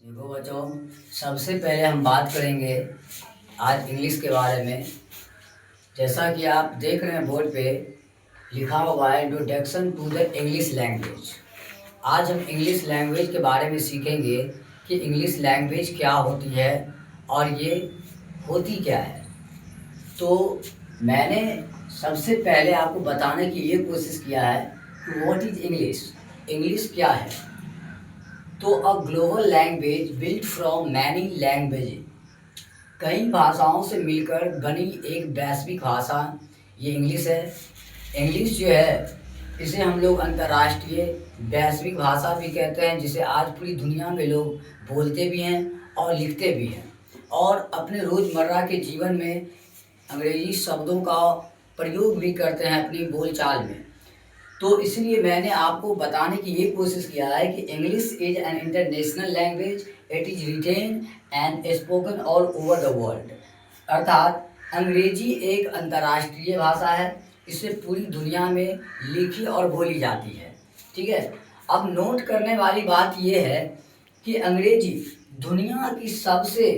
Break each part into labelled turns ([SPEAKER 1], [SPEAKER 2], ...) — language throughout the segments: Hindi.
[SPEAKER 1] देखो बच्चों, सबसे पहले हम बात करेंगे आज इंग्लिश के बारे में। जैसा कि आप देख रहे हैं बोर्ड पे लिखा हुआ है introduction to the English language. आज हम इंग्लिश लैंग्वेज के बारे में सीखेंगे कि इंग्लिश लैंग्वेज क्या होती है और ये होती क्या है। तो मैंने सबसे पहले आपको बताने की ये कोशिश किया है कि व्हाट इज़ इंग्लिश, इंग्लिश क्या है। तो a global language built from many language, कई भाषाओं से मिलकर बनी एक वैश्विक भाषा ये इंग्लिश है। इंग्लिश जो है इसे हम लोग अंतर्राष्ट्रीय वैश्विक भाषा भी कहते हैं, जिसे आज पूरी दुनिया में लोग बोलते भी हैं और लिखते भी हैं और अपने रोज़मर्रा के जीवन में अंग्रेजी शब्दों का प्रयोग भी करते हैं अपनी बोलचाल में। तो इसलिए मैंने आपको बताने की ये कोशिश किया है कि English is an international language, it is written and spoken all over the world. अर्थात अंग्रेजी एक अंतर्राष्ट्रीय भाषा है, इसे पूरी दुनिया में लिखी और बोली जाती है। ठीक है। अब नोट करने वाली बात यह है कि अंग्रेजी दुनिया की सबसे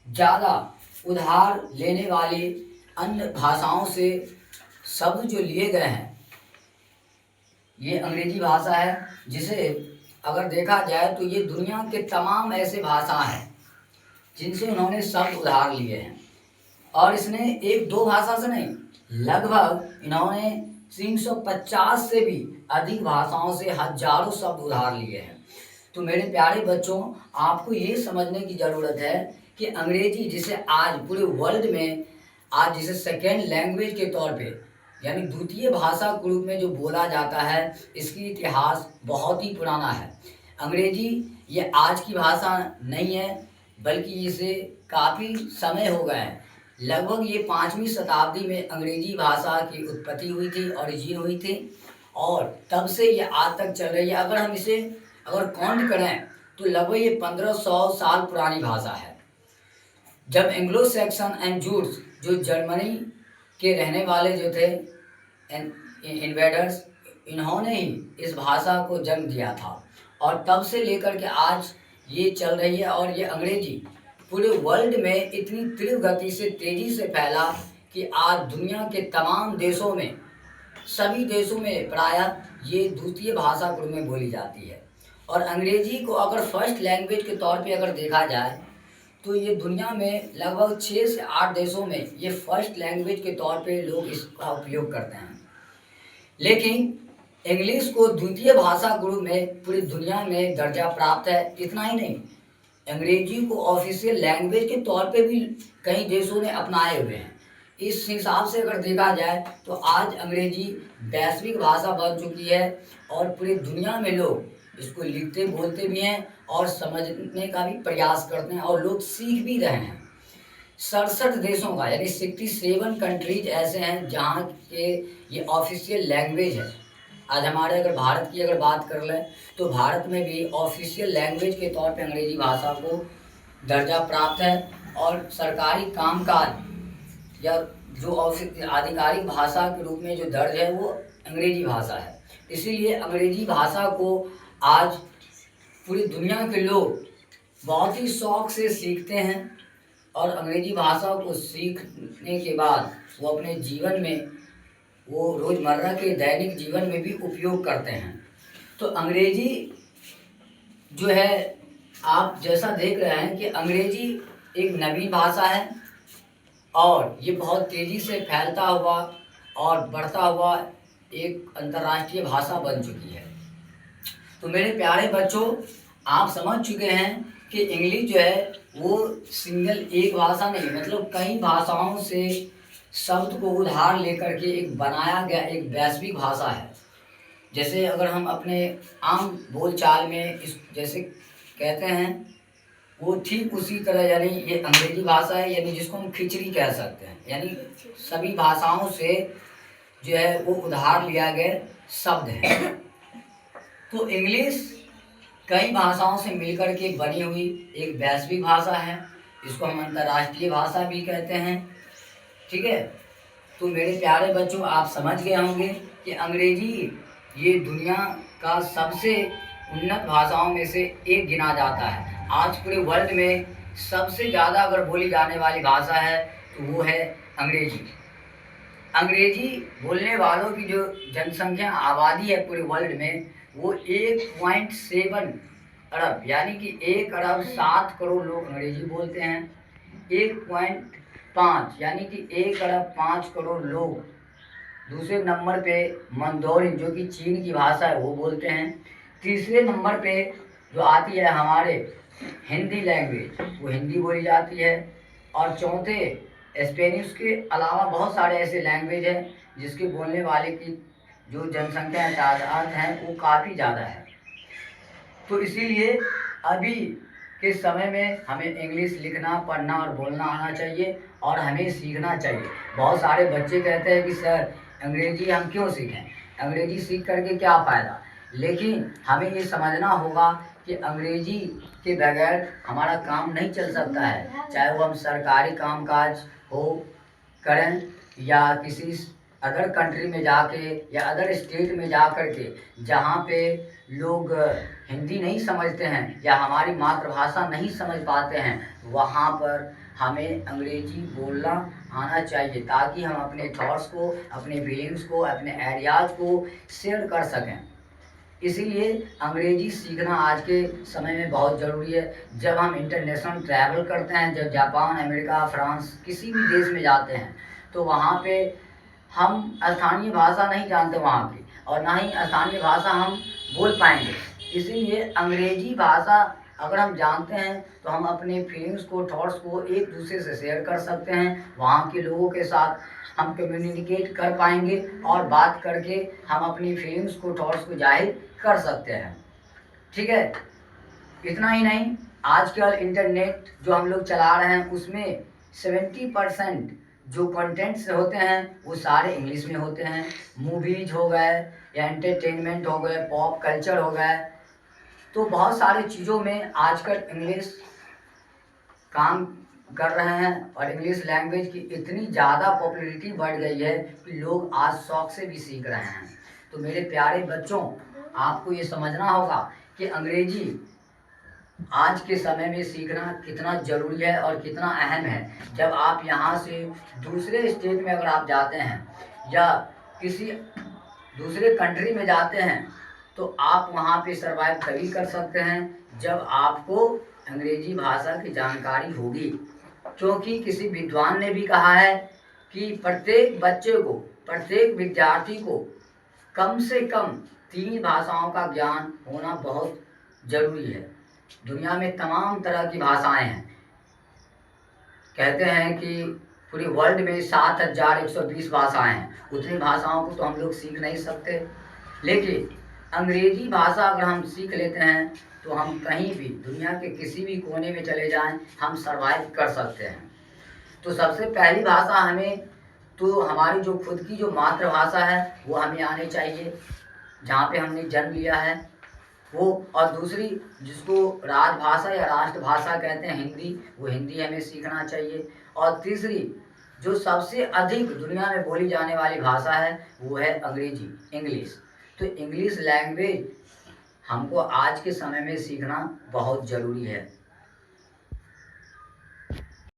[SPEAKER 1] ज़्यादा उधार लेने वाली अन्य भाषाओं से शब्द जो लिए गए हैं, ये अंग्रेजी भाषा है, जिसे अगर देखा जाए तो ये दुनिया के तमाम ऐसे भाषा हैं जिनसे उन्होंने शब्द उधार लिए हैं। और इसने एक दो भाषा से नहीं, लगभग इन्होंने 350 से भी अधिक भाषाओं से हजारों शब्द उधार लिए हैं। तो मेरे प्यारे बच्चों, आपको ये समझने की ज़रूरत है कि अंग्रेजी जिसे आज पूरे वर्ल्ड में आज जिसे सेकेंड लैंग्वेज के तौर पे यानी द्वितीय भाषा के रूप में जो बोला जाता है, इसकी इतिहास बहुत ही पुराना है। अंग्रेजी ये आज की भाषा नहीं है, बल्कि इसे काफ़ी समय हो गए हैं। लगभग ये 5वीं शताब्दी में अंग्रेजी भाषा की उत्पत्ति हुई थी, ओरिजिन हुई थी, और तब से ये आज तक चल रही है। अगर हम इसे काउंट करें तो लगभग ये 1500 साल पुरानी भाषा है। जब एंग्लो सैक्सन एंड जूड्स जो जर्मनी के रहने वाले जो थे इन्वेडर्स, इन्होंने ही इस भाषा को जन्म दिया था और तब से लेकर के आज ये चल रही है। और ये अंग्रेजी पूरे वर्ल्ड में इतनी तीव्र गति से तेज़ी से फैला कि आज दुनिया के तमाम देशों में, सभी देशों में प्रायः ये द्वितीय भाषा के रूप में बोली जाती है। और अंग्रेजी को अगर फर्स्ट लैंग्वेज के तौर पे अगर देखा जाए तो ये दुनिया में लगभग 6 से 8 देशों में ये फर्स्ट लैंग्वेज के तौर पे लोग इसका उपयोग करते हैं। लेकिन इंग्लिश को द्वितीय भाषा के रूप में पूरी दुनिया में दर्जा प्राप्त है। इतना ही नहीं, अंग्रेजी को ऑफिशियल लैंग्वेज के तौर पे भी कई देशों ने अपनाए हुए हैं। इस हिसाब से अगर देखा जाए तो आज अंग्रेजी वैश्विक भाषा बन चुकी है और पूरी दुनिया में लोग इसको लिखते बोलते भी हैं और समझने का भी प्रयास करते हैं और लोग सीख भी रहे हैं। 67 देशों का यानी 67 कंट्रीज ऐसे हैं जहाँ के ये ऑफिशियल लैंग्वेज है। आज हमारे अगर भारत की अगर बात कर लें तो भारत में भी ऑफिशियल लैंग्वेज के तौर पे अंग्रेजी भाषा को दर्जा प्राप्त है और सरकारी कामकाज या जो आधिकारिक भाषा के रूप में जो दर्ज है वो अंग्रेजी भाषा है। इसीलिए अंग्रेजी भाषा को आज पूरी दुनिया के लोग बहुत ही शौक़ से सीखते हैं और अंग्रेजी भाषा को सीखने के बाद वो अपने जीवन में, वो रोज़मर्रा के दैनिक जीवन में भी उपयोग करते हैं। तो अंग्रेजी जो है, आप जैसा देख रहे हैं कि अंग्रेजी एक नवीन भाषा है और ये बहुत तेज़ी से फैलता हुआ और बढ़ता हुआ एक अंतर्राष्ट्रीय भाषा बन चुकी है। तो मेरे प्यारे बच्चों, आप समझ चुके हैं कि इंग्लिश जो है वो सिंगल एक भाषा नहीं, मतलब कई भाषाओं से शब्द को उधार लेकर के एक बनाया गया एक वैश्विक भाषा है। जैसे अगर हम अपने आम बोलचाल में इस जैसे कहते हैं, वो ठीक उसी तरह यानी ये अंग्रेजी भाषा है, यानी जिसको हम खिचड़ी कह सकते हैं, यानी सभी भाषाओं से जो है वो उधार लिया गया शब्द है। तो इंग्लिश कई भाषाओं से मिलकर के बनी हुई एक वैश्विक भाषा है, इसको हम अंतर्राष्ट्रीय भाषा भी कहते हैं। ठीक है। तो मेरे प्यारे बच्चों, आप समझ गए होंगे कि अंग्रेजी ये दुनिया का सबसे उन्नत भाषाओं में से एक गिना जाता है। आज पूरे वर्ल्ड में सबसे ज़्यादा अगर बोली जाने वाली भाषा है तो वो है अंग्रेजी। अंग्रेजी बोलने वालों की जो जनसंख्या आबादी है पूरे वर्ल्ड में वो 1.7 अरब यानी कि 1 अरब 7 करोड़ लोग अंग्रेजी बोलते हैं। 1.5 यानी कि 1 अरब 5 करोड़ लोग दूसरे नंबर पे मंदोरिन जो कि चीन की भाषा है वो बोलते हैं। तीसरे नंबर पे जो आती है हमारे हिंदी लैंग्वेज वो हिंदी बोली जाती है। और चौथे स्पेनिश के अलावा बहुत सारे ऐसे लैंग्वेज हैं जिसके बोलने वाले की जो जनसंख्या तादाद है वो काफ़ी ज़्यादा है। तो इसीलिए अभी के समय में हमें इंग्लिश लिखना पढ़ना और बोलना आना चाहिए और हमें सीखना चाहिए। बहुत सारे बच्चे कहते हैं कि सर अंग्रेजी हम क्यों सीखें, अंग्रेजी सीख करके क्या फ़ायदा। लेकिन हमें ये समझना होगा कि अंग्रेजी के बगैर हमारा काम नहीं चल सकता है, चाहे वो हम सरकारी कामकाज हो करें या किसी अदर कंट्री में जाके या अदर स्टेट में जा कर के जहाँ पे लोग हिंदी नहीं समझते हैं या हमारी मातृभाषा नहीं समझ पाते हैं, वहाँ पर हमें अंग्रेजी बोलना आना चाहिए ताकि हम अपने थॉट्स को, अपने फीलिंग्स को, अपने आइडियाज़ को शेयर कर सकें। इसीलिए अंग्रेजी सीखना आज के समय में बहुत ज़रूरी है। जब हम इंटरनेशनल ट्रैवल करते हैं, जब जापान, अमेरिका, फ्रांस किसी भी देश में जाते हैं तो वहाँ पे हम स्थानीय भाषा नहीं जानते वहाँ की और ना ही स्थानीय भाषा हम बोल पाएंगे। इसीलिए अंग्रेजी भाषा अगर हम जानते हैं तो हम अपने फीलिंग्स को, थॉट्स को एक दूसरे से शेयर कर सकते हैं। वहाँ के लोगों के साथ हम कम्युनिकेट कर पाएंगे और बात करके हम अपनी फीलिंग्स को, थॉट्स को जाहिर कर सकते हैं। ठीक है, इतना ही नहीं, आजकल इंटरनेट जो हम लोग चला रहे हैं उसमें 70% जो कंटेंट्स होते हैं वो सारे इंग्लिश में होते हैं। मूवीज हो गए या एंटरटेनमेंट हो गए, पॉप कल्चर हो गए, तो बहुत सारी चीज़ों में आजकल इंग्लिश काम कर रहे हैं और इंग्लिश लैंग्वेज की इतनी ज़्यादा पॉपुलैरिटी बढ़ गई है कि लोग आज शौक से भी सीख रहे हैं। तो मेरे प्यारे बच्चों, आपको ये समझना होगा कि अंग्रेजी आज के समय में सीखना कितना ज़रूरी है और कितना अहम है। जब आप यहाँ से दूसरे स्टेट में अगर आप जाते हैं या किसी दूसरे कंट्री में जाते हैं तो आप वहाँ पे सर्वाइव तभी कर सकते हैं जब आपको अंग्रेजी भाषा की जानकारी होगी। क्योंकि किसी विद्वान ने भी कहा है कि प्रत्येक बच्चे को, प्रत्येक विद्यार्थी को कम से कम 3 भाषाओं का ज्ञान होना बहुत ज़रूरी है। दुनिया में तमाम तरह की भाषाएं हैं। कहते हैं कि पूरे वर्ल्ड में 7120 भाषाएं हैं। उतनी भाषाओं को तो हम लोग सीख नहीं सकते, लेकिन अंग्रेजी भाषा अगर हम सीख लेते हैं तो हम कहीं भी दुनिया के किसी भी कोने में चले जाएं, हम सर्वाइव कर सकते हैं। तो सबसे पहली भाषा हमें, तो हमारी जो खुद की जो मातृभाषा है वो हमें आनी चाहिए, जहाँ पे हमने जन्म लिया है वो। और दूसरी जिसको राजभाषा या राष्ट्रभाषा कहते हैं हिंदी, वो हिंदी हमें सीखना चाहिए। और तीसरी जो सबसे अधिक दुनिया में बोली जाने वाली भाषा है वो है अंग्रेजी, इंग्लिश। तो इंग्लिश लैंग्वेज हमको आज के समय में सीखना बहुत ज़रूरी है।